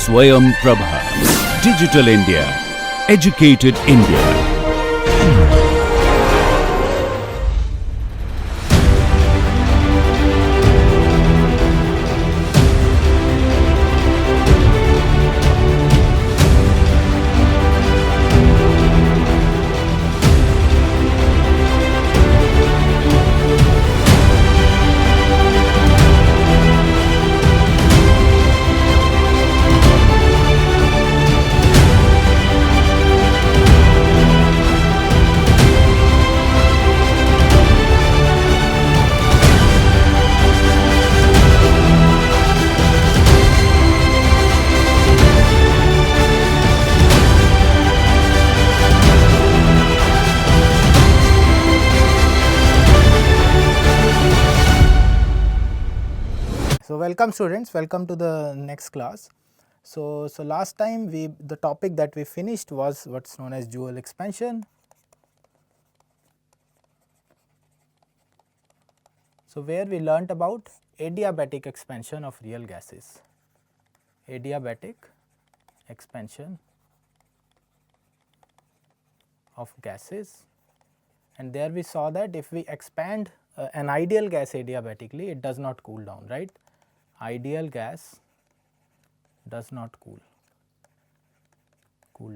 Swayam Prabha. Digital India. Educated India. So, welcome students, welcome to the next class. So last time the topic that we finished was what is known as dual expansion. So, where we learnt about adiabatic expansion of real gases, adiabatic expansion of gases, and there we saw that if we expand an ideal gas adiabatically, it does not cool down, right. Ideal gas does not cool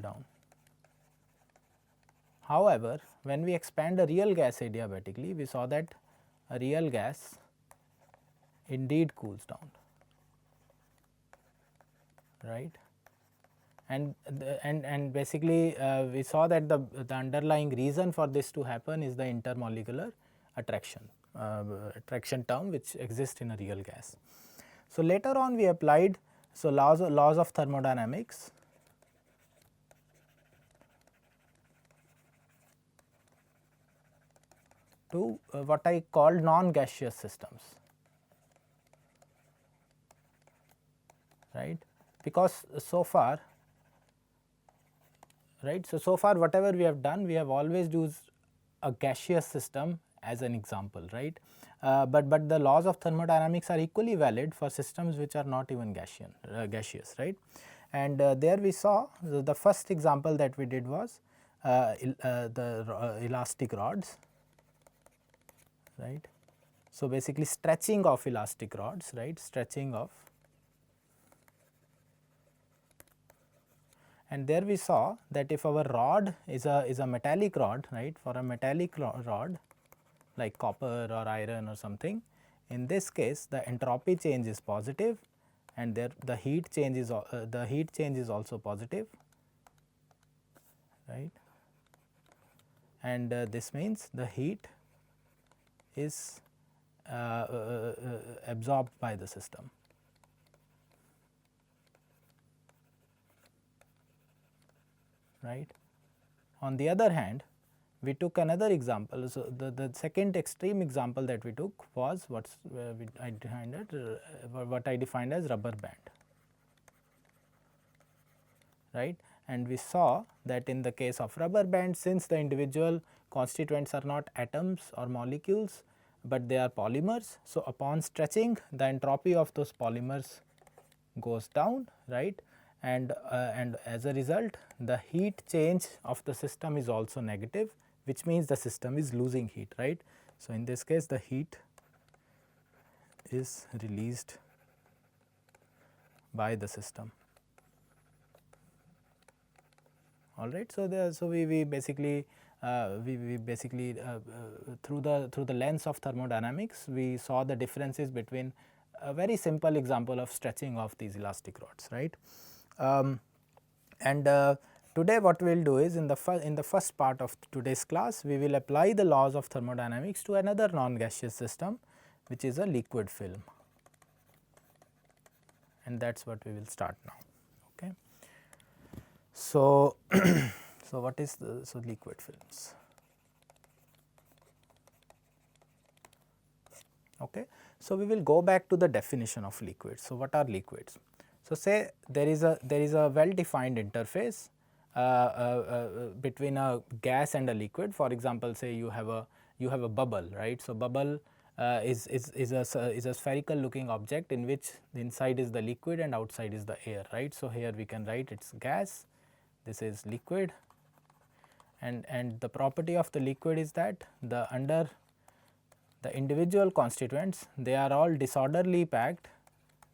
down. However, when we expand a real gas adiabatically, we saw that a real gas indeed cools down, right. And basically we saw that the underlying reason for this to happen is the intermolecular attraction term which exists in a real gas. So, later on we applied laws of thermodynamics to what I called non-gaseous systems, right, because so far, right. So far whatever we have done, we have always used a gaseous system as an example, right. But the laws of thermodynamics are equally valid for systems which are not even gaseous, right. And there we saw the first example that we did was the elastic rods, right. So, basically stretching of elastic rods, right, stretching of, and there we saw that if our rod is a metallic rod, right, for a metallic rod like copper or iron or something, in this case the entropy change is positive and the heat change is also positive, right, and this means the heat is absorbed by the system, right. On the other hand, we took another example. So, the second extreme example that we took was what I defined as rubber band, right. And we saw that in the case of rubber band, since the individual constituents are not atoms or molecules, but they are polymers. So, upon stretching, the entropy of those polymers goes down, right, and as a result the heat change of the system is also negative, which means the system is losing heat, right. So, in this case the heat is released by the system, all right. So, we basically through the lens of thermodynamics, we saw the differences between a very simple example of stretching of these elastic rods, right. Today what we will do is in the first part of today's class, we will apply the laws of thermodynamics to another non-gaseous system, which is a liquid film, and that is what we will start now. Okay. So, what is liquid films? Okay. So, we will go back to the definition of liquids. So, what are liquids? So, say there is a well defined interface between a gas and a liquid. For example, say you have a bubble, right. So, bubble is a spherical looking object in which the inside is the liquid and outside is the air, right. So, here we can write it is gas, this is liquid, and the property of the liquid is that the under the individual constituents, they are all disorderly packed,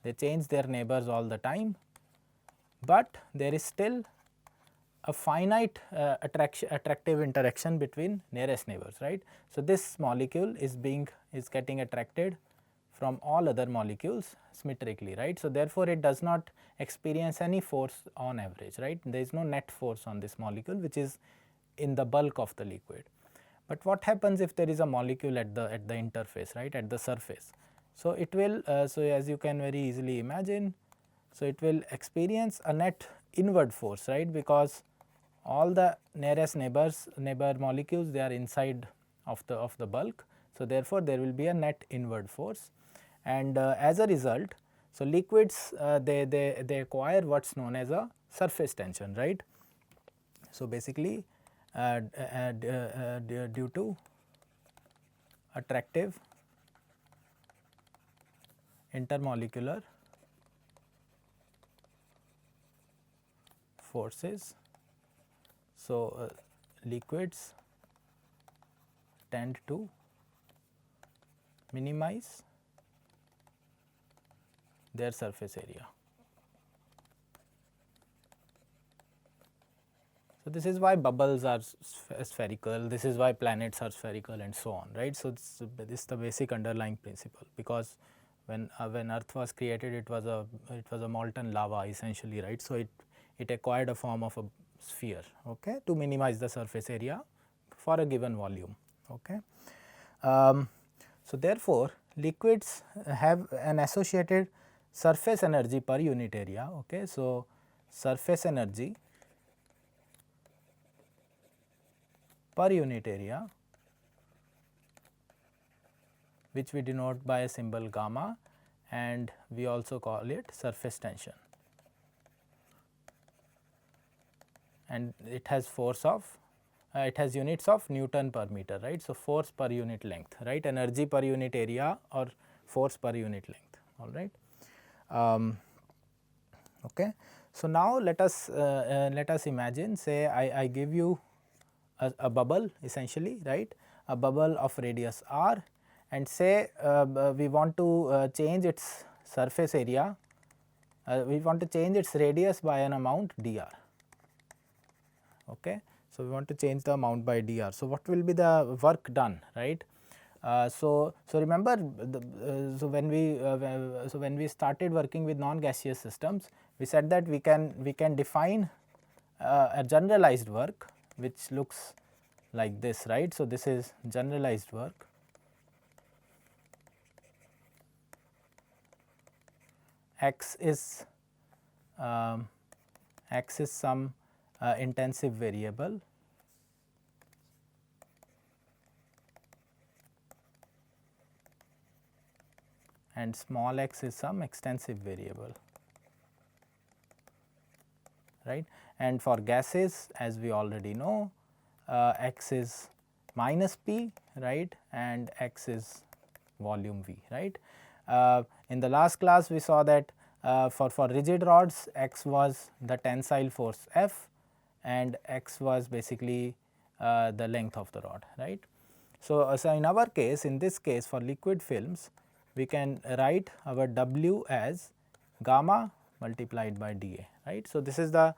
they change their neighbors all the time, but there is still a finite attractive interaction between nearest neighbors, right. So, this molecule is getting attracted from all other molecules symmetrically, right. So, therefore, it does not experience any force on average, right. There is no net force on this molecule which is in the bulk of the liquid. But what happens if there is a molecule at the interface, right, at the surface? So, it will so as you can very easily imagine, so it will experience a net inward force, right, because all the nearest neighbor molecules, they are inside of the bulk. So, therefore, there will be a net inward force, and as a result, so liquids they acquire what is known as a surface tension, right. So, basically due to attractive intermolecular forces. So, liquids tend to minimize their surface area. So, this is why bubbles are spherical, this is why planets are spherical and so on, right. So, this is the basic underlying principle, because when Earth was created, it was a molten lava essentially, right. So, it acquired a form of a sphere, okay, to minimize the surface area for a given volume, okay. So, therefore, liquids have an associated surface energy per unit area, okay. So, surface energy per unit area, which we denote by a symbol gamma, and we also call it surface tension, and it has force of it has units of Newton per meter, right. So, force per unit length, right, energy per unit area or force per unit length, all right. Okay. So, now let us imagine, say I give you a bubble essentially, right, a bubble of radius r, and say we want to change its surface area, we want to change its radius by an amount dr, okay. So, we want to change the amount by dr. So, what will be the work done, right. So remember so when we started working with non-gaseous systems, we said that we can define a generalized work which looks like this, right. So, this is generalized work, x is some intensive variable, and small x is some extensive variable, right. And for gases, as we already know, x is minus p, right, and x is volume v, right. In the last class, we saw that for rigid rods, x was the tensile force F, and x was basically the length of the rod, right. So, in our case, in this case for liquid films, we can write our W as gamma multiplied by dA, right. So, this is the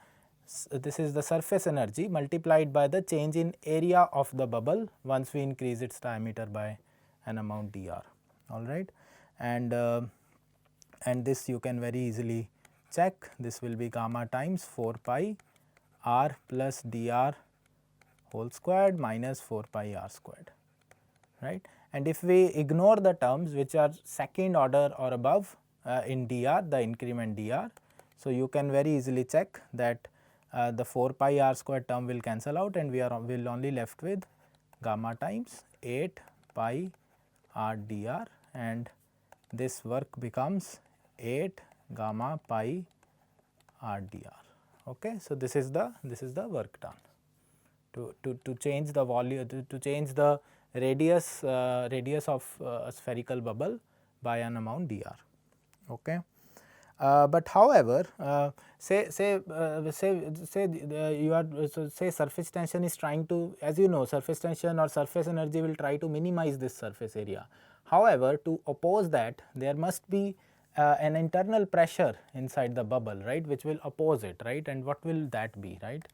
surface energy multiplied by the change in area of the bubble once we increase its diameter by an amount dr, all right. And this you can very easily check, this will be gamma times 4 pi r plus dr whole squared minus 4 pi r squared, right. And if we ignore the terms which are second order or above in dr, the increment dr, so you can very easily check that the 4 pi r squared term will cancel out, and we will only left with gamma times 8 pi r dr, and this work becomes 8 gamma pi r dr, okay. So, this is the work done to change the volume, to change the radius of a spherical bubble by an amount dr. Okay. But however, say you are say surface tension is trying to, as you know, surface tension or surface energy will try to minimize this surface area. However, to oppose that, there must be an internal pressure inside the bubble, right, which will oppose it, right, and what will that be, right.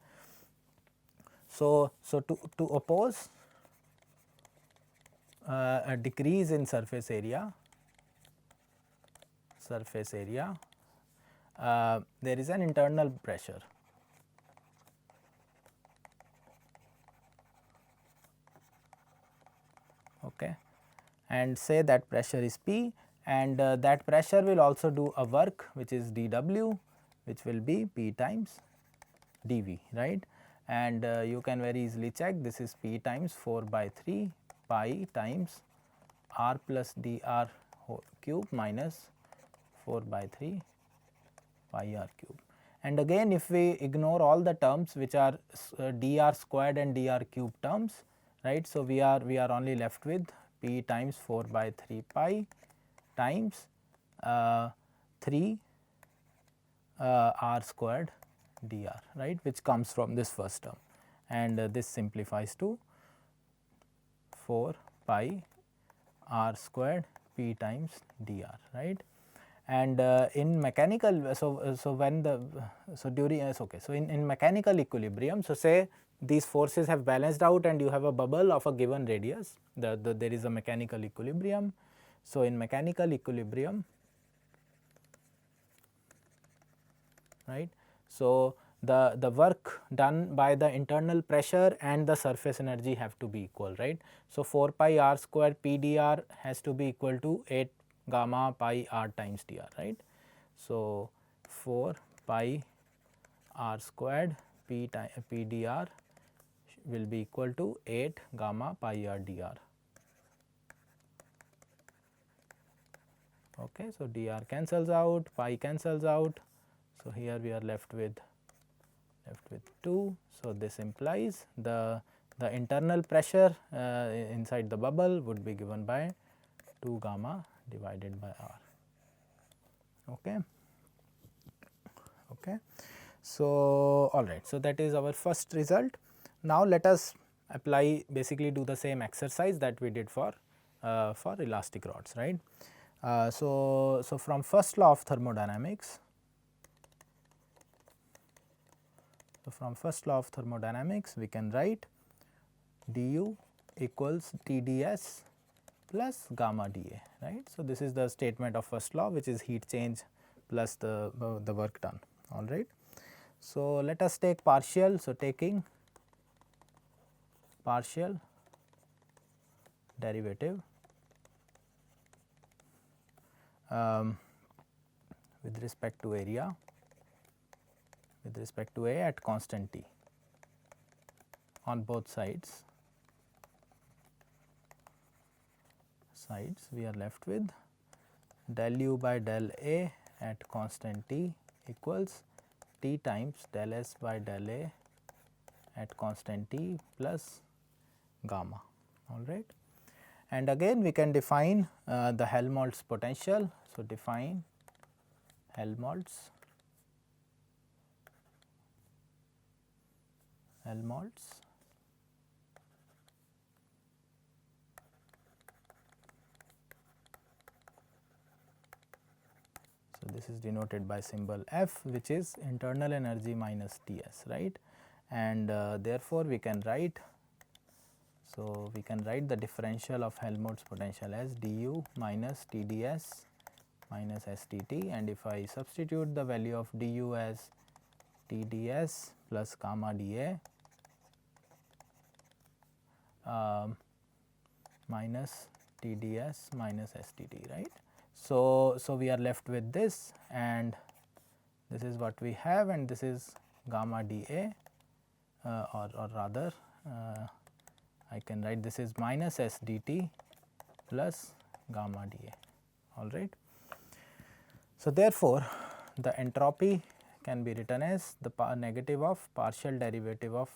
So to oppose a decrease in surface area, there is an internal pressure. Okay. And say that pressure is P, and that pressure will also do a work which is dW, which will be P times dV, right. And you can very easily check, this is P times 4 by 3 pi times r plus dr whole cube minus 4 by 3 pi r cube. And again, if we ignore all the terms which are dr squared and dr cube terms, right. So, we are only left with P times 4 by 3 pi times 3 r squared dr, right, which comes from this first term, and this simplifies to 4 pi r squared P times dr, right. And in mechanical, so when the during okay, so in mechanical equilibrium, so say these forces have balanced out and you have a bubble of a given radius, there is a mechanical equilibrium. So in mechanical equilibrium, right, so the work done by the internal pressure and the surface energy have to be equal, right. So 4 pi r square P dr has to be equal to 8 gamma pi r times dr, right. So 4 pi r squared P dr will be equal to 8 gamma pi r dr. Okay, so dr cancels out, pi cancels out. So here we are left with 2. So this implies the internal pressure inside the bubble would be given by 2 gamma divided by r. Okay. Okay. So all right. So that is our first result. Now let us apply, basically do the same exercise that we did for elastic rods, right. So from first law of thermodynamics, we can write du equals Tds plus gamma dA, right. So this is the statement of first law, which is heat change plus the work done, all right. So let us take partial. So taking partial derivative with respect to area, A at constant T on both sides, we are left with del u by del A at constant T equals T times del S by del A at constant T plus gamma, all right. And again we can define the Helmholtz potential. So define Helmholtz So this is denoted by symbol F, which is internal energy minus Ts, right. And therefore we can write, so we can write the differential of Helmholtz potential as du minus Tds minus STT, and if I substitute the value of du as Tds plus gamma dA minus Tds minus STT, right. So we are left with this, and this is what we have, and this is gamma dA, or rather I can write this is minus SDT plus gamma dA, all right. So therefore the entropy can be written as the negative of partial derivative of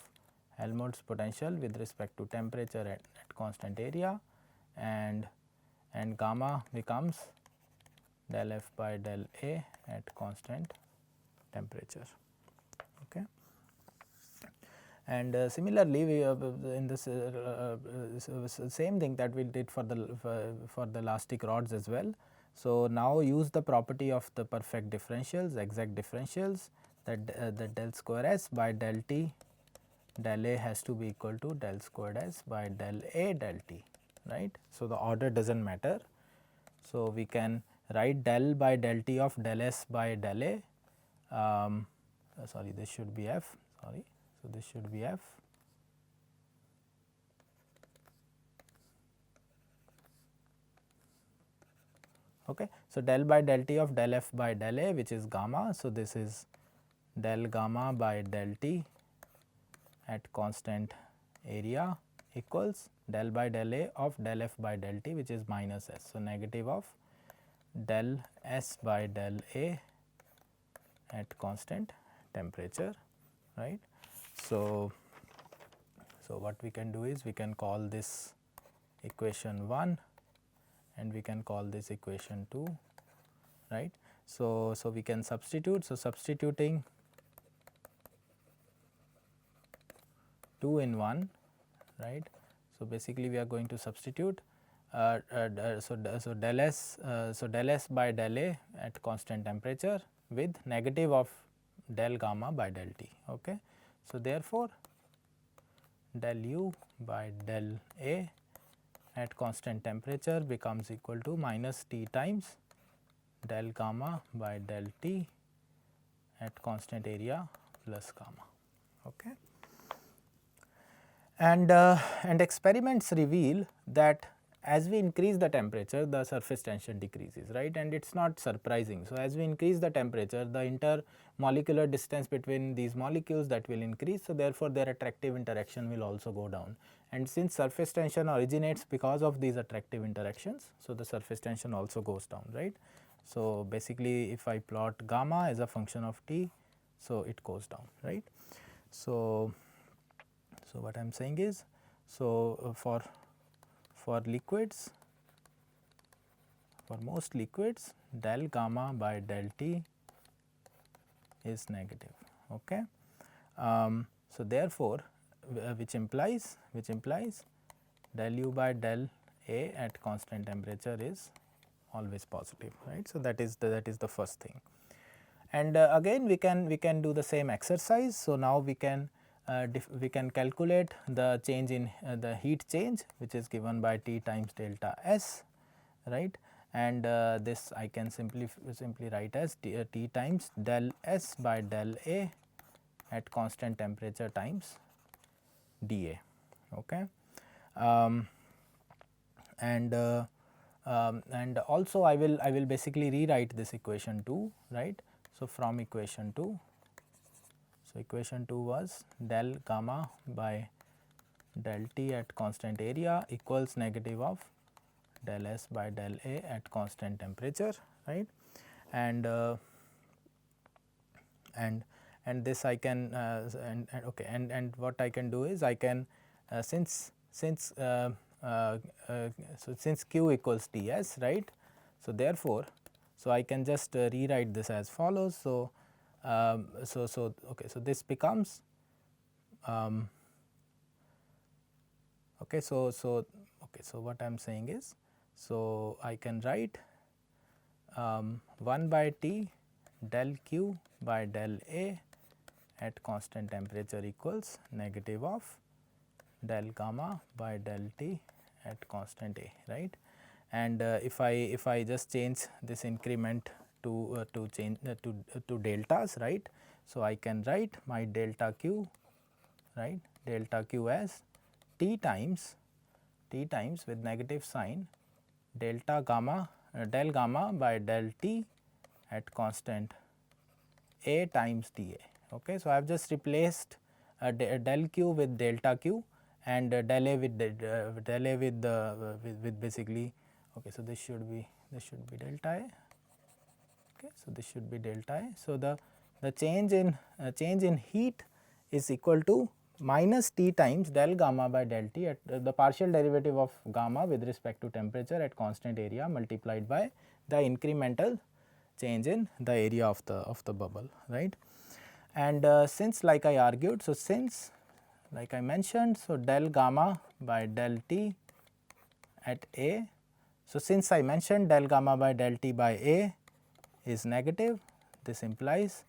Helmholtz potential with respect to temperature at constant area, and gamma becomes del F by del A at constant temperature. Okay. And similarly, we in this same thing that we did for the elastic rods as well. So, now use the property of the perfect differentials, exact differentials, that del square S by del T del A has to be equal to del squared S by del A del T, right. So, the order does not matter. So, we can write del by del T of del S by del A, sorry, this should be F, sorry. So, this should be F. Okay. So, del by del T of del F by del A, which is gamma. So, this is del gamma by del T at constant area equals del by del A of del F by del T, which is minus S. So, negative of del S by del A at constant temperature, right. So, what we can do is we can call this equation 1 and we can call this equation 2, right. So, we can substitute. So, substituting 2 in 1, right. So, basically we are going to substitute del S by del A at constant temperature with negative of del gamma by del T. Okay. So, therefore, del U by del A at constant temperature becomes equal to minus T times del gamma by del T at constant area plus gamma. Okay. And experiments reveal that as we increase the temperature, the surface tension decreases, right, and it is not surprising. So, as we increase the temperature, the intermolecular distance between these molecules, that will increase. So, therefore, their attractive interaction will also go down, and since surface tension originates because of these attractive interactions, so the surface tension also goes down, right. So, basically if I plot gamma as a function of T, so it goes down, right. So, what I am saying is, so for liquids, for most liquids, del gamma by del T is negative. Okay. So, therefore, which implies del U by del A at constant temperature is always positive, right. So, that is the first thing. And again we can do the same exercise. So, now we can calculate the change in the heat change, which is given by T times delta S, right, and this I can simply write as T times del S by del A at constant temperature times dA. Okay. And also I will basically rewrite this equation 2, right. So, from equation 2, so equation 2 was del gamma by del T at constant area equals negative of del S by del A at constant temperature, right. And this I can okay, and what I can do is I can since Q equals Ts, right. So, therefore, so I can just rewrite this as follows. So, okay, so this becomes okay, so what I am saying is, so I can write 1 by T del Q by del A at constant temperature equals negative of del gamma by del T at constant A, right. And if I just change this increment to deltas, right. So, I can write my delta Q, right, delta Q as T times with negative sign delta gamma del gamma by del T at constant A times dA. Okay. So, I have just replaced del Q with delta Q and del A with with basically. Okay. So, this should be delta A. Okay. So, this should be delta A. So, the change in heat is equal to minus T times del gamma by del T at the partial derivative of gamma with respect to temperature at constant area multiplied by the incremental change in the area of the bubble, right. And since, like I argued, so since like I mentioned, so del gamma by del T at A. So, since I mentioned del gamma by del T by A is negative, this implies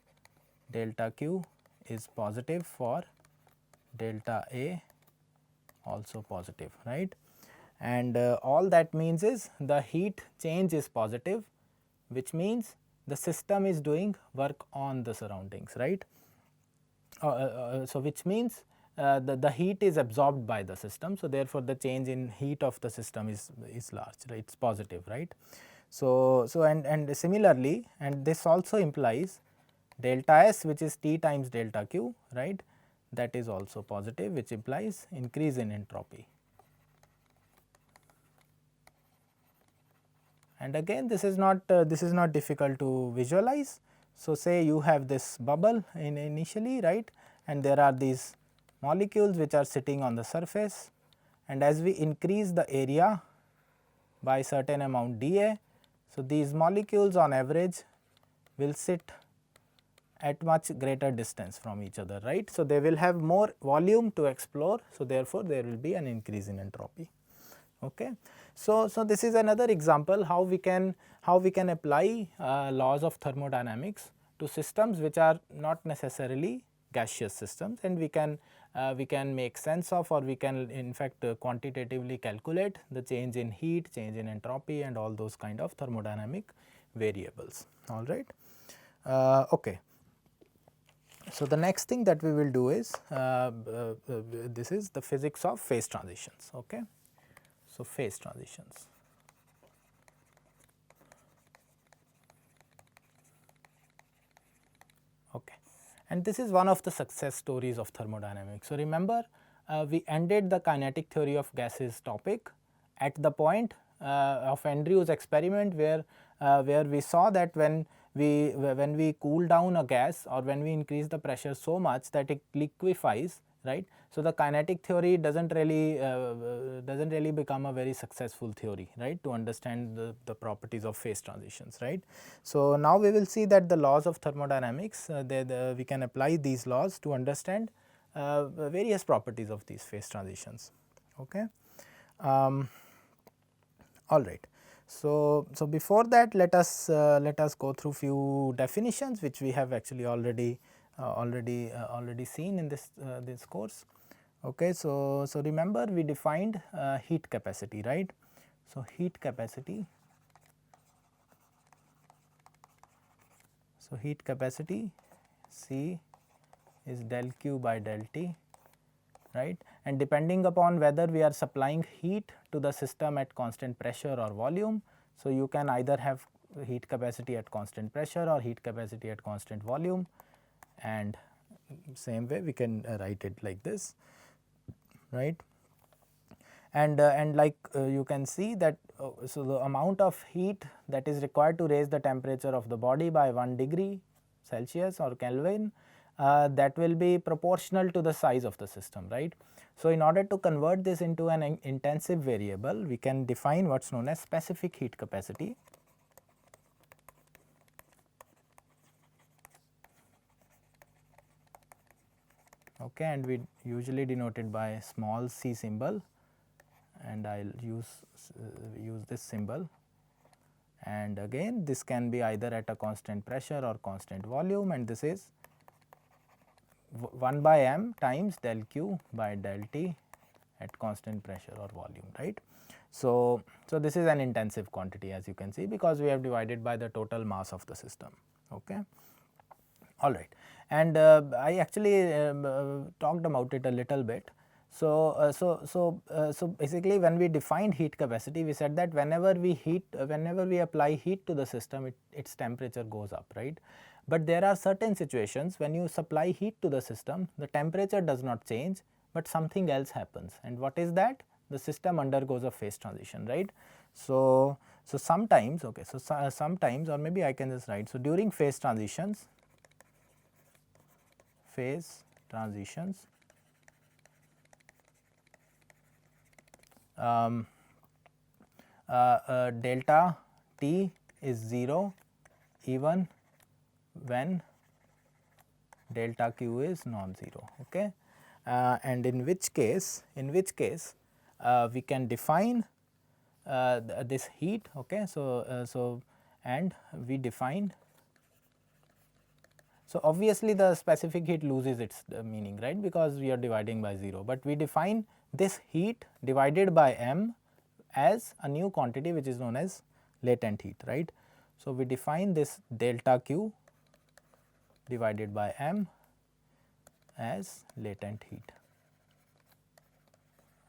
delta Q is positive for delta A also positive, right. And all that means is the heat change is positive, which means the system is doing work on the surroundings, right. So, which means the heat is absorbed by the system. So, therefore, the change in heat of the system is large, right, it is positive, right. So, and similarly, and this also implies delta S, which is T times delta Q, right, that is also positive, which implies increase in entropy. And again, this is not difficult to visualize. So, say you have this bubble initially, right, and there are these molecules which are sitting on the surface, and as we increase the area by certain amount dA, so these molecules on average will sit at much greater distance from each other, right. So, they will have more volume to explore. So, therefore, there will be an increase in entropy. Okay. So, this is another example how we can apply laws of thermodynamics to systems which are not necessarily gaseous systems, and we can make sense of, or we can in fact quantitatively calculate the change in heat, change in entropy, and all those kind of thermodynamic variables. All right. Okay. So, the next thing that we will do is this is the physics of phase transitions. Okay. So, phase transitions. Okay. And this is one of the success stories of thermodynamics. So, remember we ended the kinetic theory of gases topic at the point of Andrew's experiment, where we saw that when we cool down a gas, or when we increase the pressure so much that it liquefies, right. So, the kinetic theory does not really become a very successful theory, right, to understand the properties of phase transitions, right. So, now we will see that the laws of thermodynamics, we can apply these laws to understand various properties of these phase transitions. Okay. All right. So, before that, let us go through few definitions which we have actually already seen in this course. Okay. So, remember we defined heat capacity, right. So, heat capacity. So, heat capacity C is del Q by del T, right, and depending upon whether we are supplying heat to the system at constant pressure or volume. So, you can either have heat capacity at constant pressure or heat capacity at constant volume, and same way we can write it like this, right. And like you can see that so the amount of heat that is required to raise the temperature of the body by 1 degree Celsius or Kelvin, that will be proportional to the size of the system, right. So, in order to convert this into an intensive variable, we can define what is known as specific heat capacity. Okay, and we usually denote it by small c symbol, and I will use this symbol. And again, this can be either at a constant pressure or constant volume, and this is 1 by m times del Q by del T at constant pressure or volume, right. So, this is an intensive quantity, as you can see, because we have divided by the total mass of the system. Okay. All right. And I actually talked about it a little bit. So, basically when we defined heat capacity, we said that whenever we apply heat to the system, its temperature goes up, right. But there are certain situations when you supply heat to the system, the temperature does not change, but something else happens. And what is that? The system undergoes a phase transition, right. So, sometimes, okay, so sometimes, or maybe I can just write, so during phase transitions, delta T is 0 even when delta Q is non-zero. Okay. And in which case we can define this heat. Okay. So and we define, so obviously the specific heat loses its meaning, right, because we are dividing by 0, but we define this heat divided by m as a new quantity which is known as latent heat, right. So we define this delta Q divided by m as latent heat.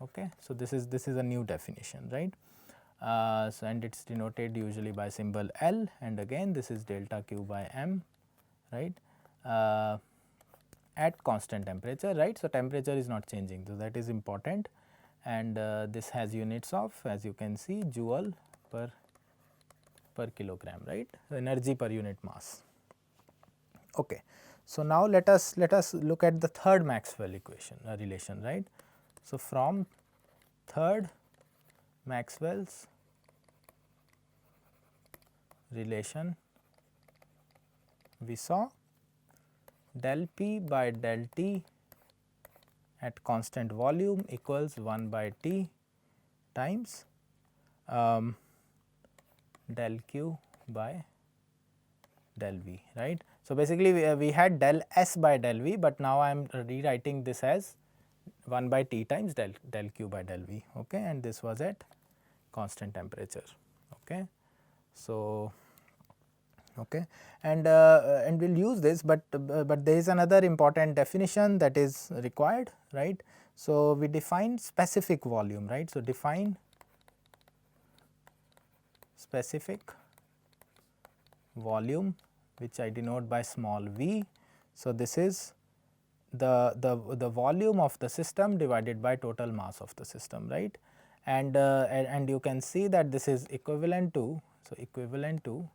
Okay. So this is a new definition, right. So and it is denoted usually by symbol L, and again this is delta Q by m, right, at constant temperature, right. So temperature is not changing, so that is important, and this has units of, as you can see, joule per kilogram, right, so energy per unit mass. Okay. So now let us look at the third Maxwell equation relation, right. So from third Maxwell's relation, we saw del P by del T at constant volume equals 1 by T times del Q by del V, right. So basically we had del S by del V, but now I am rewriting this as 1 by T times del Q by del V, okay, and this was at constant temperature. Okay. So okay, and we'll use this, but there is another important definition that is required, right. So we define specific volume, right. So define specific volume, which I denote by small v. So this is the volume of the system divided by total mass of the system, right, and you can see that this is equivalent to, so equivalent to,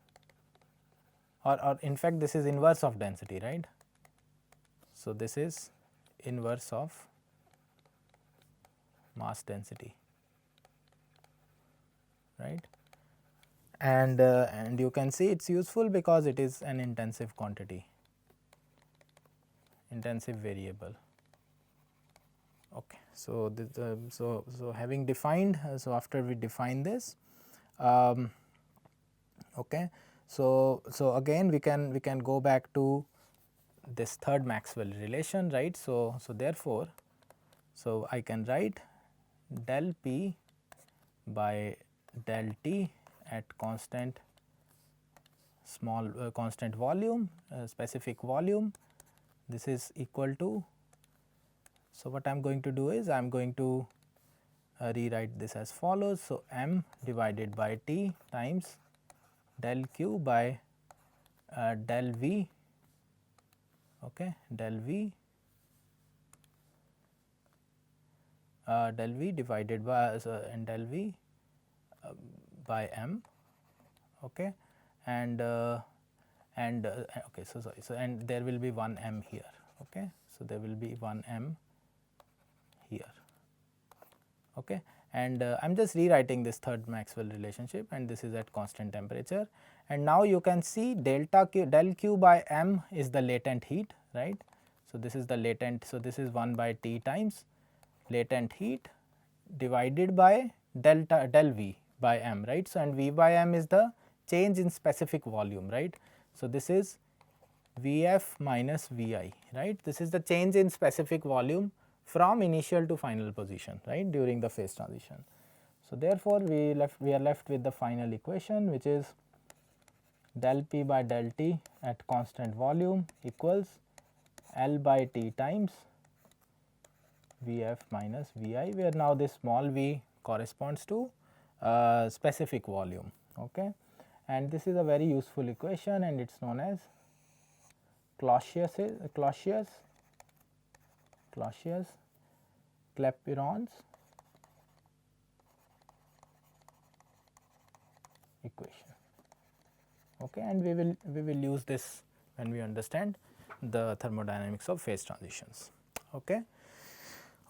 or in fact this is inverse of density, right. So this is inverse of mass density, right, and you can see it is useful because it is an intensive quantity, intensive variable. Okay. So this, so having defined, so after we define this, okay, so again we can go back to this third Maxwell relation, right. So therefore, so I can write del P by del T at constant small constant volume, specific volume, this is equal to, so what I am going to do is I am going to rewrite this as follows. So m divided by T times del Q by del V, okay, del V divided by and del V by m, okay, and okay, so sorry, so and there will be 1 m here, okay, so there will be 1 m here, okay, and I am just rewriting this third Maxwell relationship, and this is at constant temperature, and now you can see delta Q, del Q by m is the latent heat, right. So this is the latent, so this is 1 by T times latent heat divided by delta del V by m, right. So and V by m is the change in specific volume, right. So this is Vf minus Vi, right. This is the change in specific volume from initial to final position, right, during the phase transition. So therefore we are left with the final equation, which is del P by del T at constant volume equals L by T times Vf minus Vi, where now this small v corresponds to specific volume, okay, and this is a very useful equation, and it is known as Clausius-Clapecyrons equation, okay, and we will use this when we understand the thermodynamics of phase transitions, okay.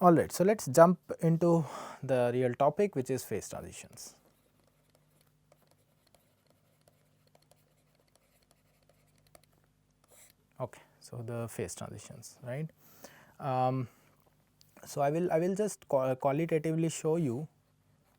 Alright, so let us jump into the real topic, which is phase transitions. Okay, so the phase transitions, right. So I will just qualitatively show you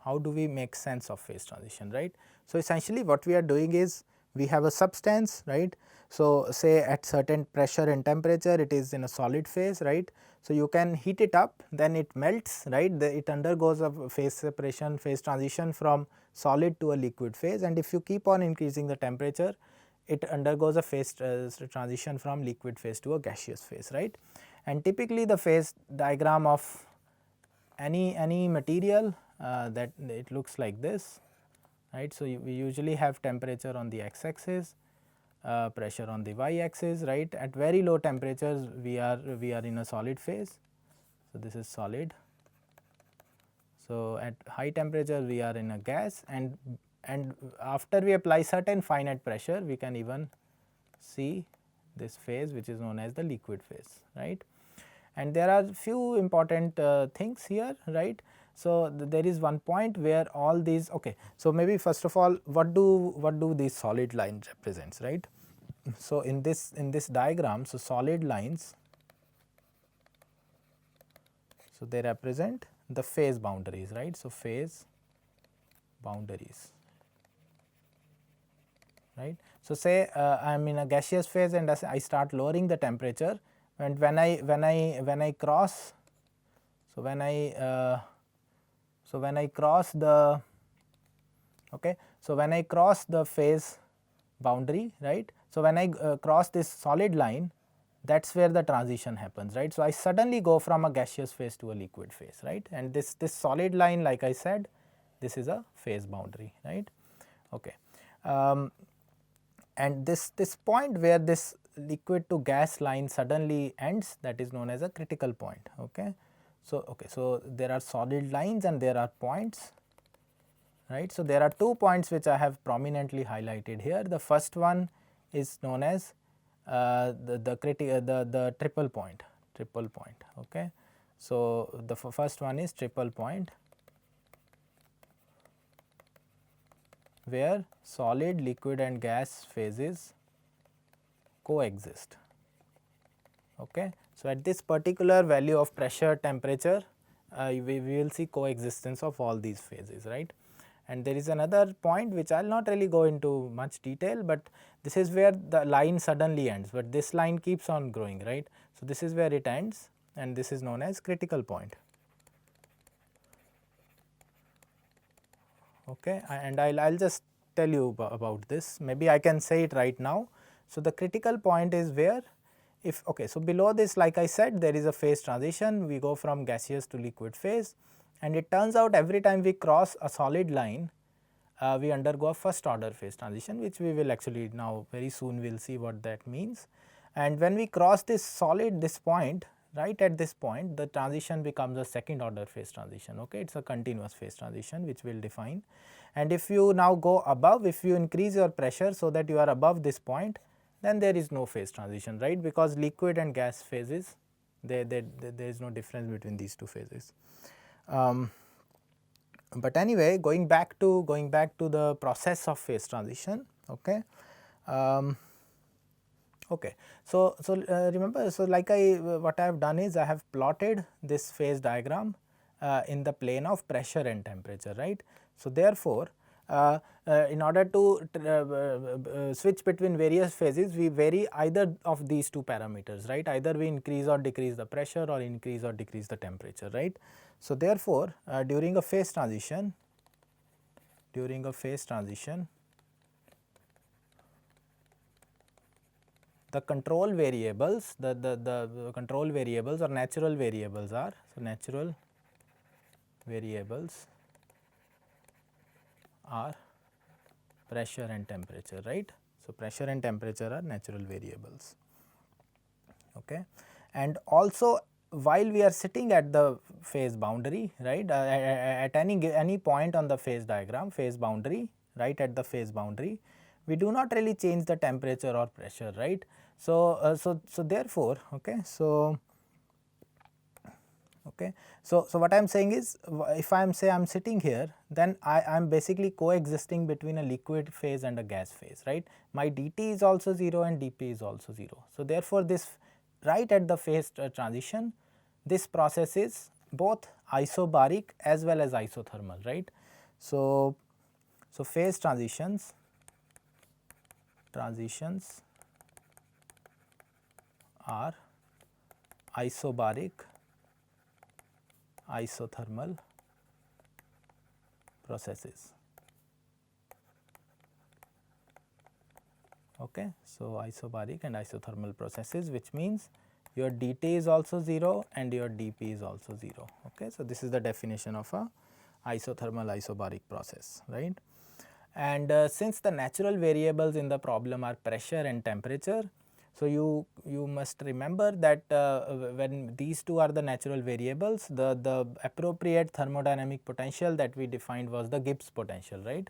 how do we make sense of phase transition, right. So essentially what we are doing is we have a substance, right. So say at certain pressure and temperature it is in a solid phase, right. So you can heat it up, then it melts, right. It undergoes a phase separation, phase transition from solid to a liquid phase, and if you keep on increasing the temperature, it undergoes a phase transition from liquid phase to a gaseous phase, right. And typically the phase diagram of any material that it looks like this, right. So we usually have temperature on the x axis, pressure on the y axis, right. At very low temperatures we are in a solid phase. So this is solid. So at high temperature we are in a gas, and after we apply certain finite pressure we can even see this phase which is known as the liquid phase, right. And there are few important things here, right. So there is one point where all these, okay. So maybe first of all, what do these solid lines represents, right. So in this diagram, so solid lines, so they represent the phase boundaries, right. So phase boundaries, right. So say I am in a gaseous phase and as I start lowering the temperature, and when I cross, so when I cross the, okay, so when I cross the phase boundary, right. So when I cross this solid line, that is where the transition happens, right. So I suddenly go from a gaseous phase to a liquid phase, right, and this solid line, like I said, this is a phase boundary, right. Okay. And this point where this liquid to gas line suddenly ends, that is known as a critical point, okay. So there are solid lines and there are points, right. So there are 2 points which I have prominently highlighted here. The first one is known as the triple point, okay. So the first one is triple point, where solid, liquid and gas phases coexist, okay. So at this particular value of pressure, temperature, we will see coexistence of all these phases, right. And there is another point which I will not really go into much detail, but this is where the line suddenly ends, but this line keeps on growing, right. So this is where it ends, and this is known as critical point, okay. And I will just tell you about this, maybe I can say it right now. So the critical point is where, if, okay, so below this, like I said, there is a phase transition, we go from gaseous to liquid phase, and it turns out every time we cross a solid line, we undergo a first order phase transition, which we will actually now very soon we will see what that means. And when we cross this solid, this point, right at this point, the transition becomes a second order phase transition, okay. It is a continuous phase transition which we will define. And if you now go above, if you increase your pressure so that you are above this point, then there is no phase transition, right, because liquid and gas phases, there is no difference between these two phases. But anyway, going back to the process of phase transition, okay. Okay. So remember, so like what I have done is I have plotted this phase diagram in the plane of pressure and temperature, right. So therefore, in order to switch between various phases, we vary either of these two parameters, right. Either we increase or decrease the pressure or increase or decrease the temperature, right. So therefore, during a phase transition, the control variables, the control variables or natural variables are, so natural variables are pressure and temperature, right. So pressure and temperature are natural variables, okay. And also while we are sitting at the phase boundary, right, at any point on the phase diagram, phase boundary, right, at the phase boundary, we do not really change the temperature or pressure, right. So, so therefore, okay, so Okay. So what I am saying is, if I am sitting here, then I am basically coexisting between a liquid phase and a gas phase, right. My dt is also 0 and dp is also 0. So therefore, this right at the phase transition, this process is both isobaric as well as isothermal, right. So phase transitions are isobaric, isothermal processes. Okay. So isobaric and isothermal processes, which means your dt is also 0 and your dp is also 0. Okay. So this is the definition of a isothermal isobaric process, right. And since the natural variables in the problem are pressure and temperature, so you must remember that when these two are the natural variables, the appropriate thermodynamic potential that we defined was the Gibbs potential, right.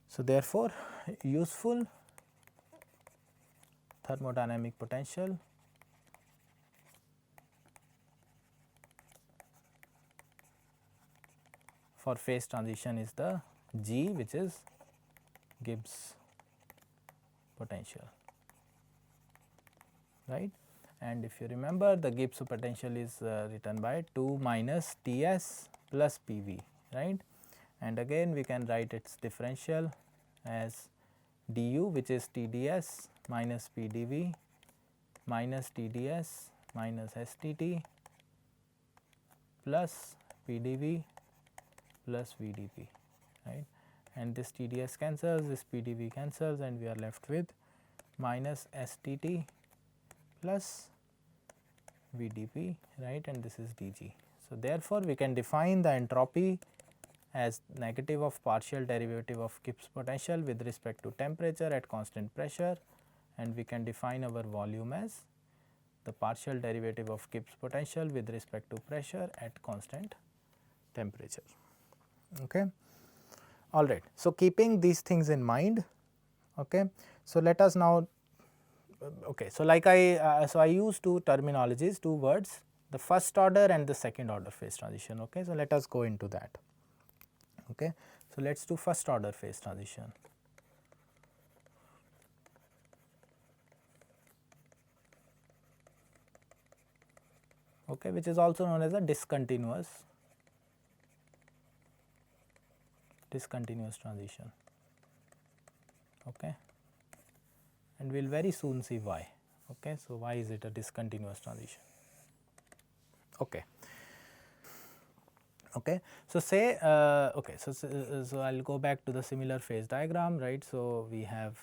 So therefore, useful thermodynamic potential for phase transition is the G, which is Gibbs potential, right. And if you remember, the Gibbs potential is written by 2 minus Ts plus Pv, right. And again we can write its differential as du, which is Tds minus Pdv minus Tds minus Stt plus Pdv plus Vdp, right. And this Tds cancels, this Pdv cancels, and we are left with minus Stt plus Vdp, right, and this is dg. So therefore, we can define the entropy as negative of partial derivative of Gibbs potential with respect to temperature at constant pressure, and we can define our volume as the partial derivative of Gibbs potential with respect to pressure at constant temperature. Okay. All right. So keeping these things in mind, okay, so let us now, okay, so like I use two terminologies, two words, the first order and the second order phase transition. Okay. So let us go into that. Okay. So let us do first order phase transition. Okay, which is also known as a discontinuous transition. Okay. And we will very soon see why. Okay. So why is it a discontinuous transition? Okay. Okay. So say okay, so I will go back to the similar phase diagram, right. So we have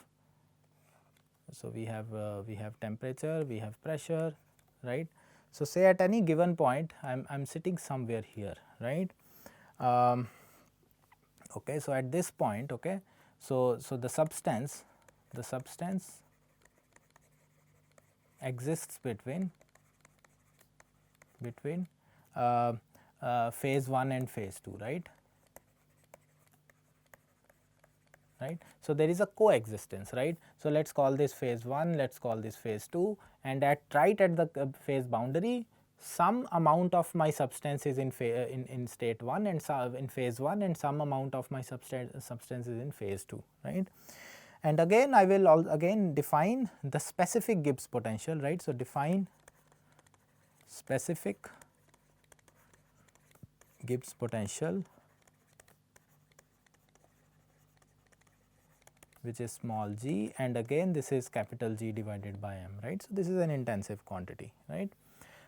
temperature, we have pressure, right. So say at any given point I am sitting somewhere here, right. Okay. So at this point, okay, so the substance exists between phase 1 and phase 2, right. So there is a coexistence, right. So let us call this phase 1, let us call this phase 2, and right at the phase boundary, some amount of my substance is in state 1 and in phase 1, and some amount of my substance is in phase 2, right. And again I will again define the specific Gibbs potential, right. So define specific Gibbs potential, which is small g, and again this is capital G divided by m, right. So this is an intensive quantity, right.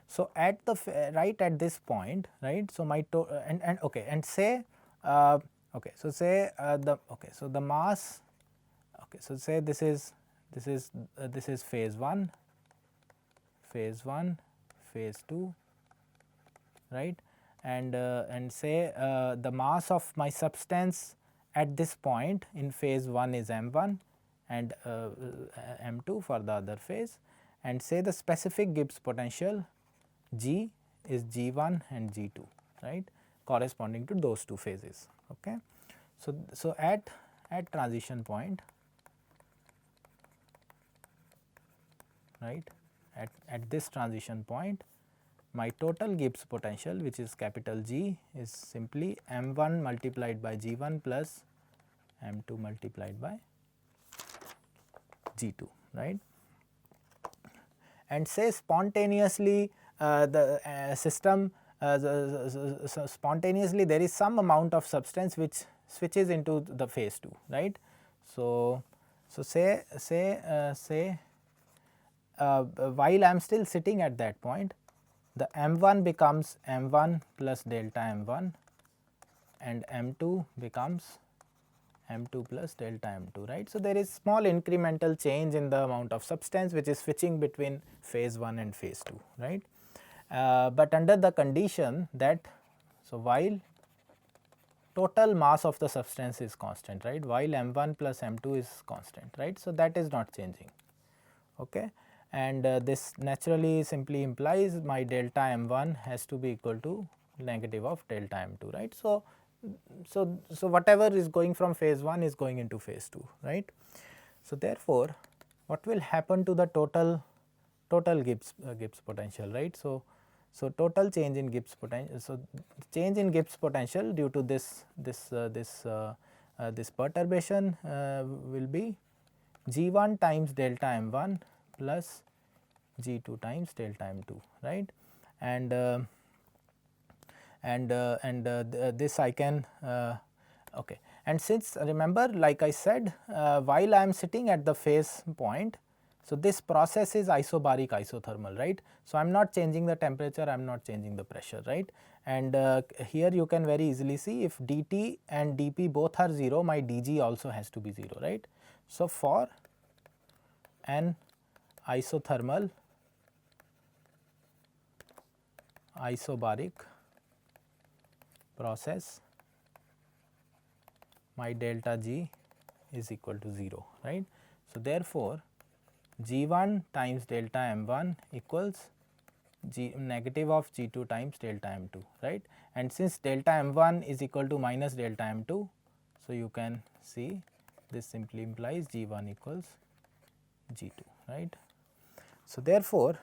So at the right at this point, right. So my and okay, and say okay, so say so the mass, okay, so say this is phase 1, phase 2, right, and say the mass of my substance at this point in phase 1 is m1 and m2 for the other phase, and say the specific Gibbs potential G is G1 and G2, right, corresponding to those two phases. Okay. So at transition point, right, at this transition point, my total Gibbs potential, which is capital G, is simply m1 multiplied by G1 plus m2 multiplied by G2, right. And say spontaneously the system spontaneously there is some amount of substance which switches into the phase 2, right. So say while I am still sitting at that point, the m1 becomes m1 plus delta m1 and m2 becomes m2 plus delta m2, right. So, there is small incremental change in the amount of substance which is switching between phase 1 and phase 2, right. But under the condition that, so while total mass of the substance is constant, right, while m1 plus m2 is constant, right. So, that is not changing, okay. And this naturally simply implies my delta m1 has to be equal to negative of delta m2, right. So, whatever is going from phase 1 is going into phase 2, right. So, therefore, what will happen to the total Gibbs potential, right. So, total change in Gibbs potential. So, change in Gibbs potential due to this perturbation will be G1 times delta m1 plus G2 times delta m2, right. And this I can okay. And since remember, like I said, while I am sitting at the phase point, so this process is isobaric isothermal, right. So, I am not changing the temperature, I am not changing the pressure, right. And here you can very easily see if dt and dp both are 0, my dg also has to be 0, right. So, for an isothermal isobaric process, my delta G is equal to 0, right. So, therefore, G1 times delta m1 equals negative of G2 times delta m2, right. And since delta m1 is equal to minus delta m2, so you can see this simply implies G1 equals G2, right. So, therefore,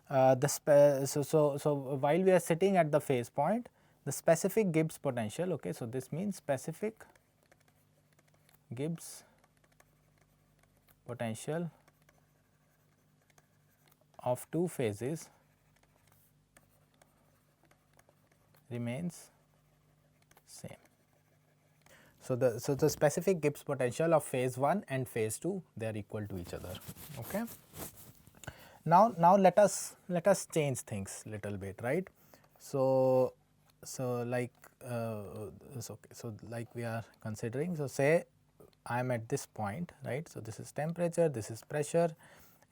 so while we are sitting at the phase point, the specific Gibbs potential, okay. So, this means specific Gibbs potential of two phases remains same. So, the specific Gibbs potential of phase 1 and phase 2, they are equal to each other, okay. Now let us change things little bit, right. So like okay. So, like we are considering, so say I am at this point, right. So, this is temperature, this is pressure,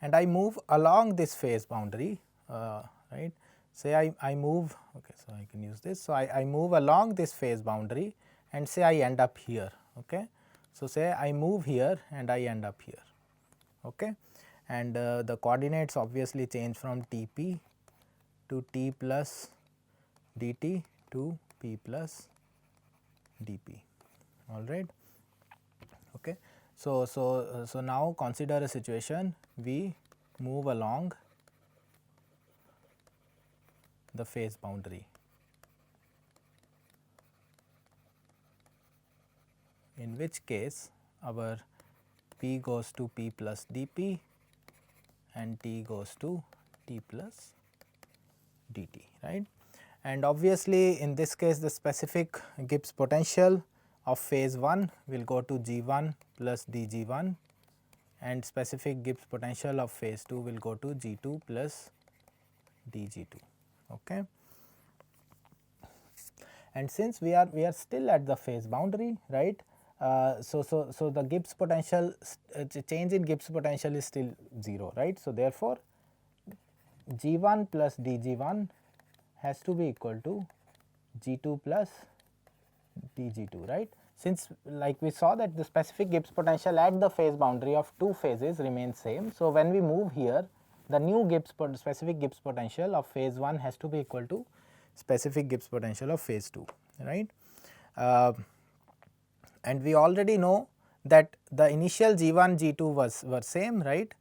and I move along this phase boundary, right. Say I move, okay. So, I can use this. So, I move along this phase boundary and say I end up here, okay. So, say I move here and I end up here, okay. And the coordinates obviously change from Tp to T plus dt to P plus dP, all right, okay. So, now consider a situation, we move along the phase boundary, in which case our P goes to P plus dP and T goes to T plus dt, right. And obviously, in this case the specific Gibbs potential of phase 1 will go to G1 plus dG1 and specific Gibbs potential of phase 2 will go to G2 plus dG2, okay. And since we are still at the phase boundary, right. So the Gibbs potential change in Gibbs potential is still 0, right. So, therefore, G1 plus dG1 has to be equal to G2 plus dG2, right. Since like we saw that the specific Gibbs potential at the phase boundary of two phases remains same. So, when we move here, the new specific Gibbs potential of phase 1 has to be equal to specific Gibbs potential of phase 2, right. And we already know that the initial G1, G2 were same, right.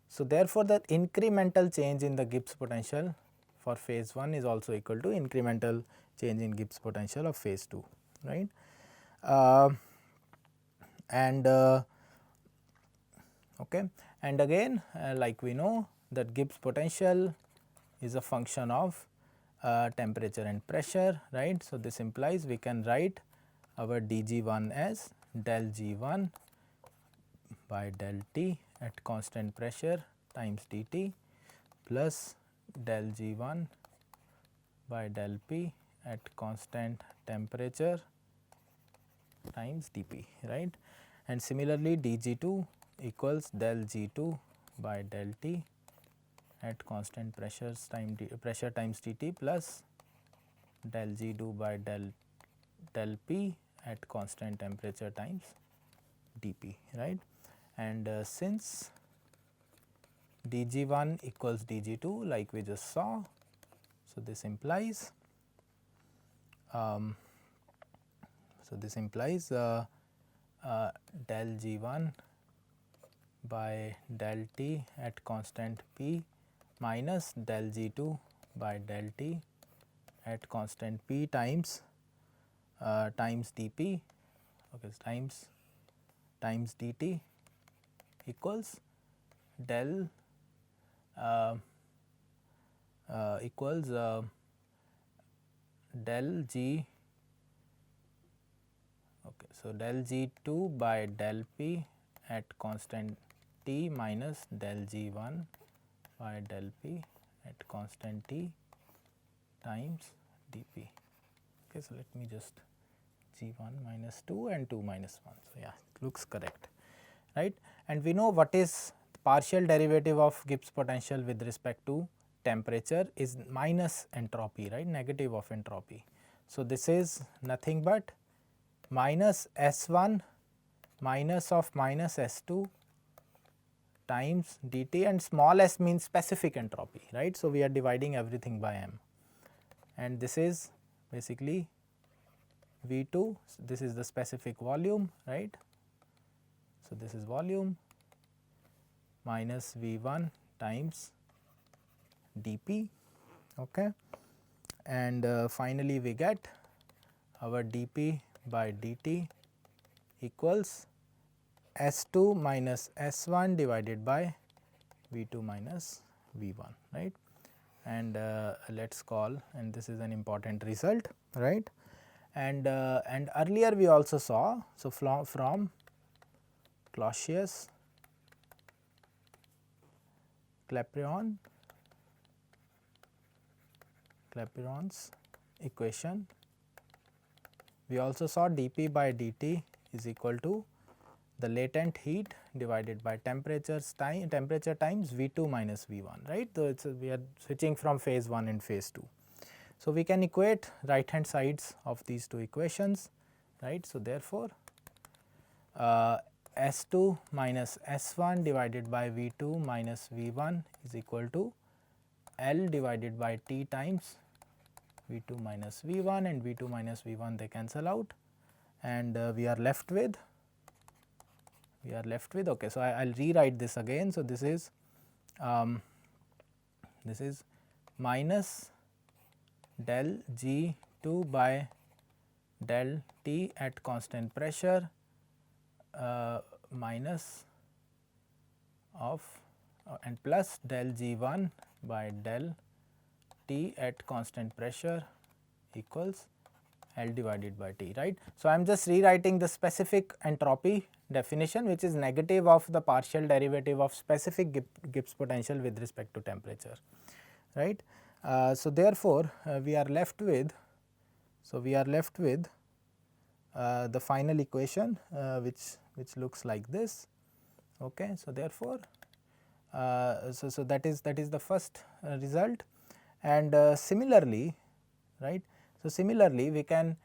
So, therefore, the incremental change in the Gibbs potential for phase 1 is also equal to incremental change in Gibbs potential of phase 2, right. Okay. And again like we know that Gibbs potential is a function of temperature and pressure, right. So, this implies we can write our dG1 as del G1 by del T at constant pressure times dt plus del G1 by del P at constant temperature times dP, right. And similarly, dG2 equals del G2 by del T at constant pressure times dt plus del G2 by del P at constant temperature times dP, right. And since dG1 equals dG2 like we just saw, so this implies del G1 by del T at constant P minus del G2 by del T at constant P times dP, okay, times dt equals del del G, okay, so del G2 by del P at constant T minus del G1 by del P at constant T times dP. Okay, so let me just G1 minus 2 and 2 minus 1. So, yeah, it looks correct, right. And we know what is partial derivative of Gibbs potential with respect to temperature is minus entropy, right, negative of entropy. So, this is nothing but minus S1 minus of minus S2 times dt, and small s means specific entropy, right. So, we are dividing everything by m, and this is basically V2, so this is the specific volume, right. So, this is volume minus V1 times dP, okay. And finally, we get our dP by dt equals S2 minus S1 divided by V2 minus V1, right. And let us call, and this is an important result, right. And earlier we also saw, so from Clausius-Clapeyron's equation, we also saw dP by dt is equal to the latent heat divided by temperature times V2 minus V1, right. So, we are switching from phase 1 and phase 2. So, we can equate right hand sides of these two equations, right. So, therefore, S2 minus S1 divided by V2 minus V1 is equal to L divided by T times V2 minus V1, and V2 minus V1 they cancel out, and we are left with okay. So, I will rewrite this again. So, this is minus del G2 by del T at constant pressure minus of and plus del G1 by del T at constant pressure equals L divided by T, right. So, I am just rewriting the specific entropy definition, which is negative of the partial derivative of specific Gibbs potential with respect to temperature, right. So, therefore, we are left with the final equation which looks like this, okay. So, therefore, so that is the first result, and similarly, right. So, similarly we can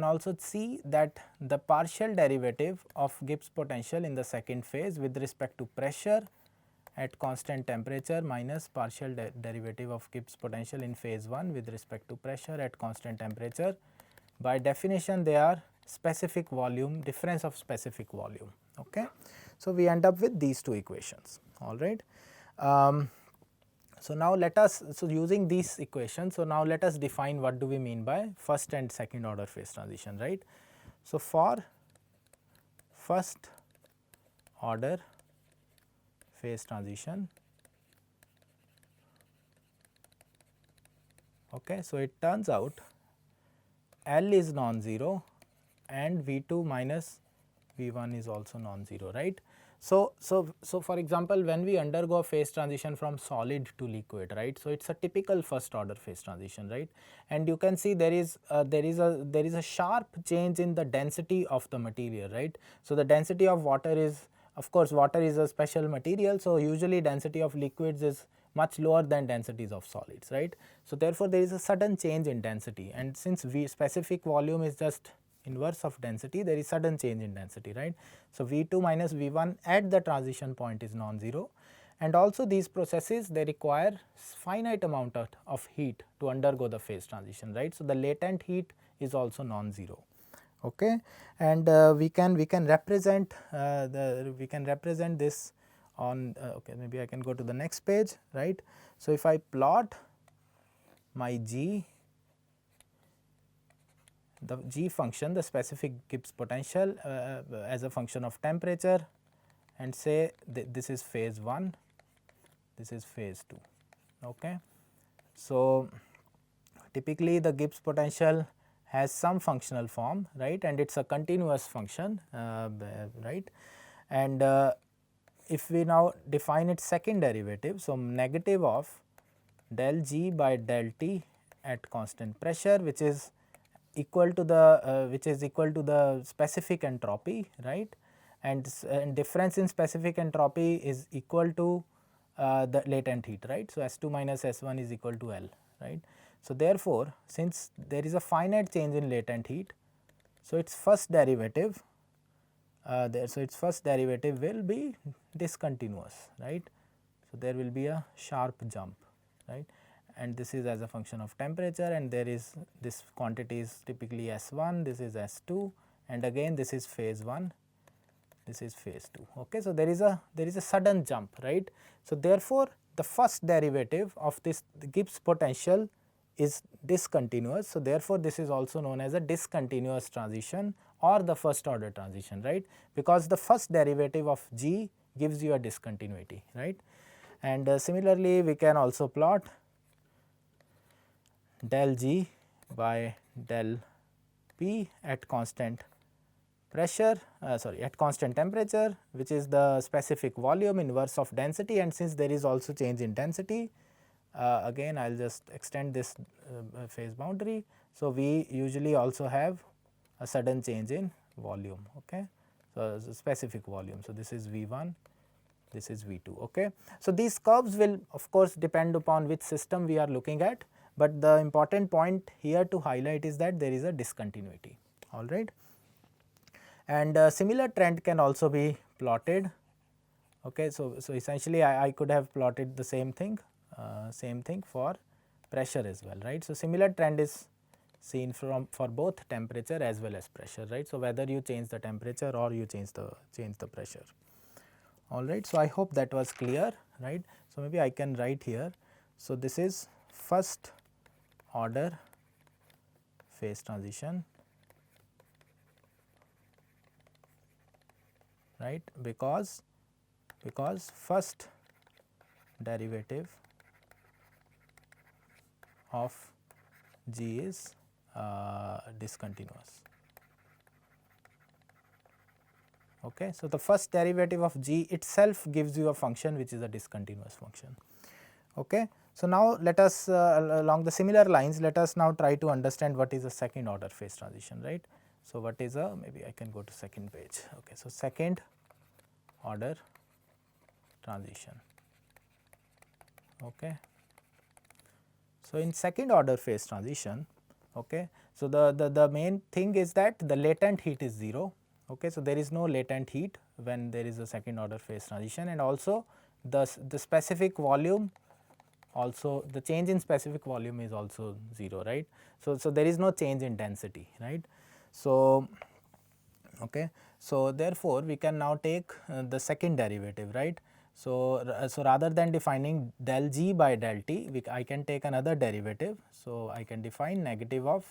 also see that the partial derivative of Gibbs potential in the second phase with respect to pressure at constant temperature minus partial derivative of Gibbs potential in phase 1 with respect to pressure at constant temperature, by definition they are specific volume, difference of specific volume, okay. So, we end up with these two equations, all right. So now let us, so using these equations, so now let us define what do we mean by first and second order phase transition, right. So for first order phase transition, okay, so it turns out L is non-zero and V2 minus V1 is also non-zero, right. So for example, when we undergo a phase transition from solid to liquid, right, so it is a typical first order phase transition, right, and you can see there is a sharp change in the density of the material, right. So the density of water is, of course, water is a special material, so usually density of liquids is much lower than densities of solids, right. So therefore there is a sudden change in density, and since V specific volume is just inverse of density, there is sudden change in density, right. So V2 minus V1 at the transition point is non-zero, and also these processes, they require finite amount of heat to undergo the phase transition, right. So the latent heat is also non-zero, okay, and we can represent this on okay, maybe I can go to the next page, right. So if I plot my G, the G function, the specific Gibbs potential as a function of temperature, and say this is phase 1, this is phase 2, okay. So typically the Gibbs potential has some functional form, right, and it is a continuous function, right, and if we now define its second derivative, so negative of del G by del T at constant pressure, which is equal to the specific entropy, right, and difference in specific entropy is equal to the latent heat, right. So S2 minus S1 is equal to L, right. So therefore since there is a finite change in latent heat, so its first derivative will be discontinuous, right. So there will be a sharp jump, right, and this is as a function of temperature, and there is this quantity is typically S1, this is S2, and again this is phase 1, this is phase 2, okay. So there is a sudden jump, right. So therefore the first derivative of this Gibbs potential is discontinuous, so therefore this is also known as a discontinuous transition or the first order transition, right, because the first derivative of G gives you a discontinuity, right. And similarly we can also plot del G by del P at constant pressure, at constant temperature, which is the specific volume inverse of density, and since there is also change in density, again I will just extend this phase boundary. So we usually also have a sudden change in volume, okay. So specific volume, so this is V1, this is V2, okay. So these curves will of course depend upon which system we are looking at, but the important point here to highlight is that there is a discontinuity, all right. And similar trend can also be plotted, okay. So essentially I could have plotted the same thing for pressure as well, right. So similar trend is seen for both temperature as well as pressure, right. So whether you change the temperature or you change the pressure, all right. So I hope that was clear, right. So maybe I can write here. So this is first order phase transition, right, because first derivative of G is discontinuous, okay. So the first derivative of G itself gives you a function which is a discontinuous function, okay. So now let us along the similar lines, let us now try to understand what is a second order phase transition, right. So what is a, maybe I can go to second page, okay. So second order transition, okay. So in second order phase transition, okay, so the main thing is that the latent heat is 0, okay. So there is no latent heat when there is a second order phase transition, and also the specific volume, also the change in specific volume is also 0, right. So there is no change in density, right. So okay, so therefore we can now take the second derivative, right. So rather than defining del G by del T, I can take another derivative. So I can define negative of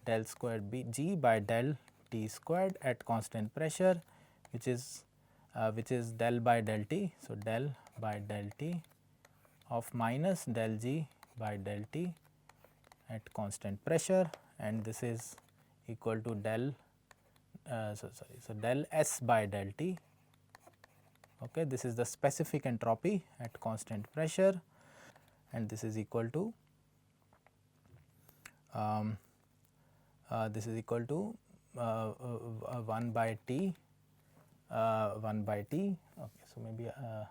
del squared G by del T squared at constant pressure, which is del by del T. So del by del T of minus del G by del T at constant pressure, and this is equal to del del S by del T. Okay, this is the specific entropy at constant pressure, and this is equal to 1 by T 1 by T. Okay, so maybe okay,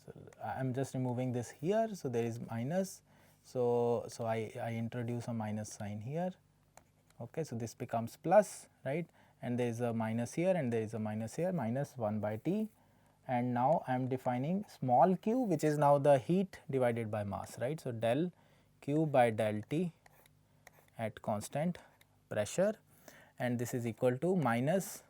so I am just removing this here. So there is minus. So I introduce a minus sign here. Okay, so this becomes plus, right, and there is a minus here and there is a minus here, minus 1 by T. And now I am defining small q, which is now the heat divided by mass, right. So del q by del T at constant pressure, and this is equal to minus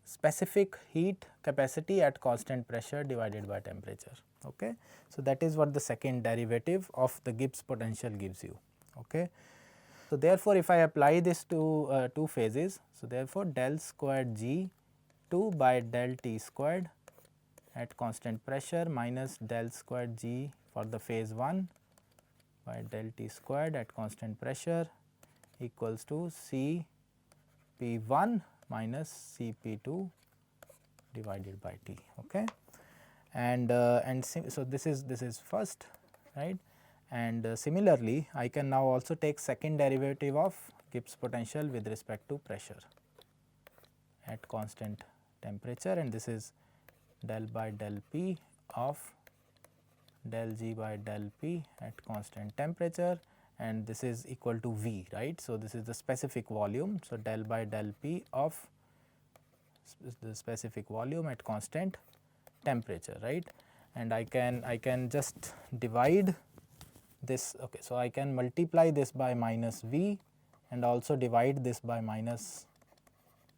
specific heat capacity at constant pressure divided by temperature. Okay. So that is what the second derivative of the Gibbs potential gives you. Okay. So therefore if I apply this to two phases, so therefore del squared G 2 by del T squared at constant pressure minus del squared G for the phase 1 by del T squared at constant pressure equals to C P 1 minus C P 2 divided by T. Okay. And so this is first, right, and similarly I can now also take second derivative of Gibbs potential with respect to pressure at constant temperature, and this is del by del P of del G by del P at constant temperature, and this is equal to V, right. So this is the specific volume. So del by del P of the specific volume at constant temperature, right, and I can just divide this. Okay, so I can multiply this by minus V and also divide this by minus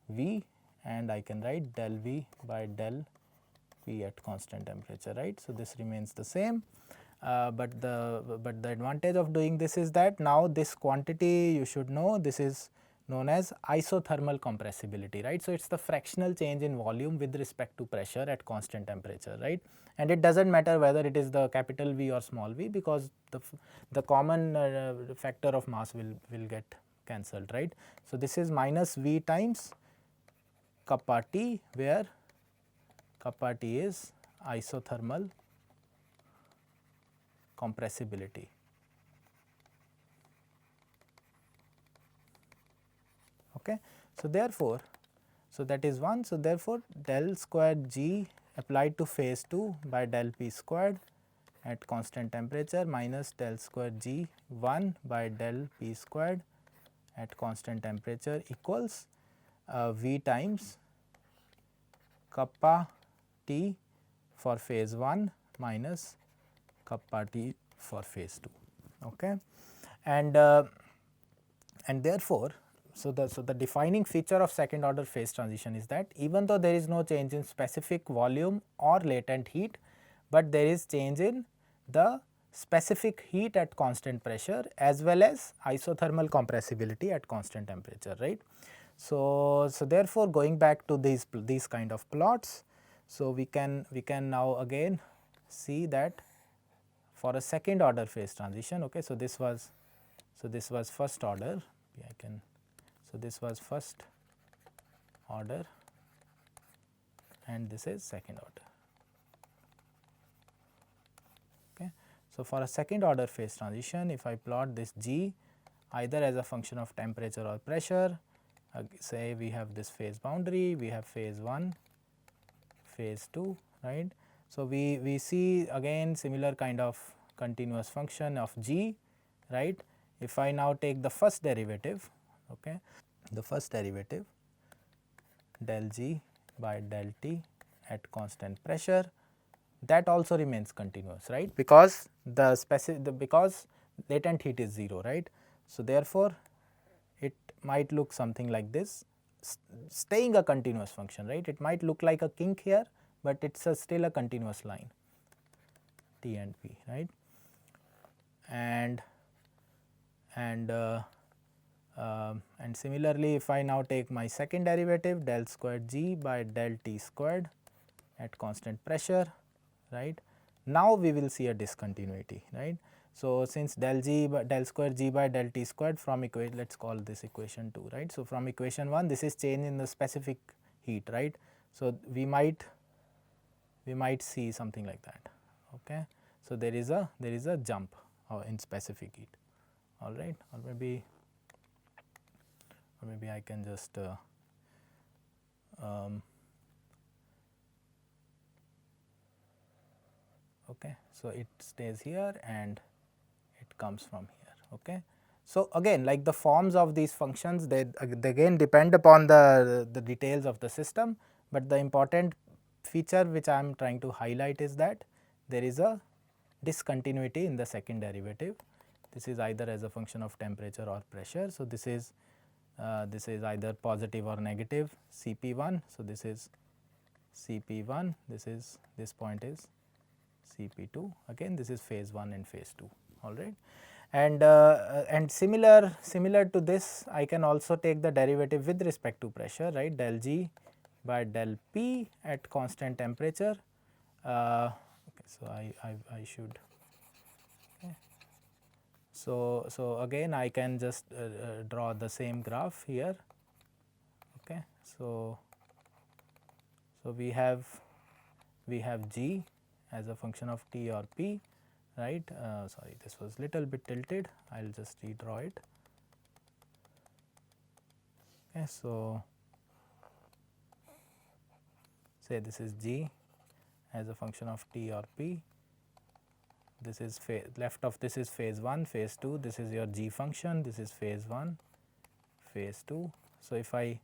V, and I can write del V by del P at constant temperature, right. So this remains the same, but the advantage of doing this is that now this quantity, you should know, this is known as isothermal compressibility, right. So it is the fractional change in volume with respect to pressure at constant temperature, right, and it does not matter whether it is the capital V or small v, because the common factor of mass will get cancelled, right. So this is minus V times kappa T, where kappa T is isothermal compressibility. Okay. So therefore, so that is 1. So therefore, del squared G applied to phase 2 by del P squared at constant temperature minus del squared G 1 by del P squared at constant temperature equals V times kappa T for phase 1 minus kappa T for phase 2. Okay. And therefore, so the defining feature of second order phase transition is that even though there is no change in specific volume or latent heat, but there is change in the specific heat at constant pressure as well as isothermal compressibility at constant temperature, right. So therefore, going back to these kind of plots, so we can now again see that for a second order phase transition. Okay, so this was first order. So this was first order and this is second order. Okay. So for a second order phase transition, if I plot this G either as a function of temperature or pressure, say we have this phase boundary, we have phase 1, phase 2, right. So we see again similar kind of continuous function of G, right. If I now take the first derivative, okay, the first derivative del G by del T at constant pressure, that also remains continuous, right, because because latent heat is 0, right. So therefore it might look something like this, staying a continuous function, right. It might look like a kink here, but it is still a continuous line T and P, right. And similarly, if I now take my second derivative del squared G by del T squared at constant pressure, right. Now we will see a discontinuity, right. So, since del square G by del T squared from equation, let us call this equation 2, right. So, from equation 1 this is change in the specific heat, right. So, we might see something like that, okay. So, there is a jump in specific heat, all right, or maybe I can just okay. So, it stays here and it comes from here, okay. So, again like the forms of these functions, they again depend upon the details of the system, but the important feature which I am trying to highlight is that there is a discontinuity in the second derivative. This is either as a function of temperature or pressure. So, this is either positive or negative Cp1. So, this is Cp1, this point is Cp2, again this is phase 1 and phase 2, all right. And similar to this, I can also take the derivative with respect to pressure, right, del G by del P at constant temperature. Okay, so I should, okay. So again I can just draw the same graph here, okay. So we have G as a function of T or P, right. Sorry, this was little bit tilted, I will just redraw it, okay. So say this is G as a function of T or P, this is left of this is phase 1, phase 2, this is your G function, this is phase 1, phase 2. So, if I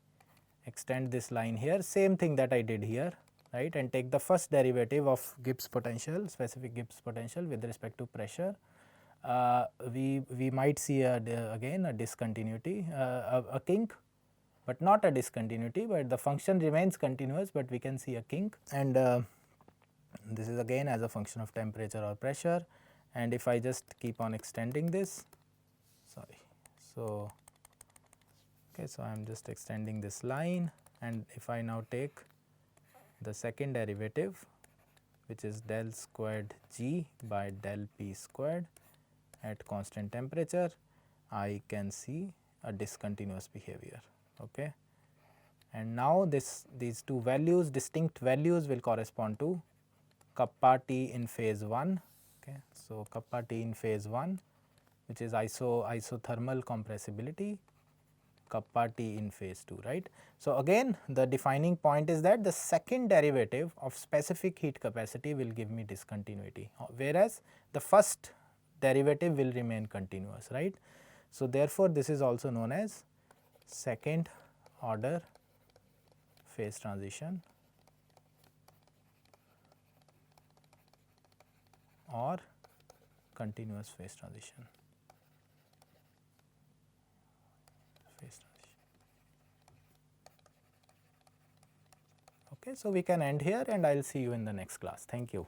extend this line here, same thing that I did here, right, and take the first derivative of Gibbs potential, specific Gibbs potential with respect to pressure, we might see again a discontinuity, a kink, but not a discontinuity, but the function remains continuous, but we can see a kink. And this is again as a function of temperature or pressure, and if I just keep on extending this, sorry. So, okay, so I am just extending this line, and if I now take the second derivative, which is del squared G by del P squared at constant temperature, I can see a discontinuous behavior, okay. And now these two values, distinct values, will correspond to kappa T in phase 1, okay. So, kappa T in phase 1, which is isothermal compressibility, kappa T in phase 2, right. So, again the defining point is that the second derivative of specific heat capacity will give me discontinuity, whereas the first derivative will remain continuous, right. So, therefore, this is also known as second order phase transition or continuous phase transition. Okay, so we can end here, and I will see you in the next class. Thank you.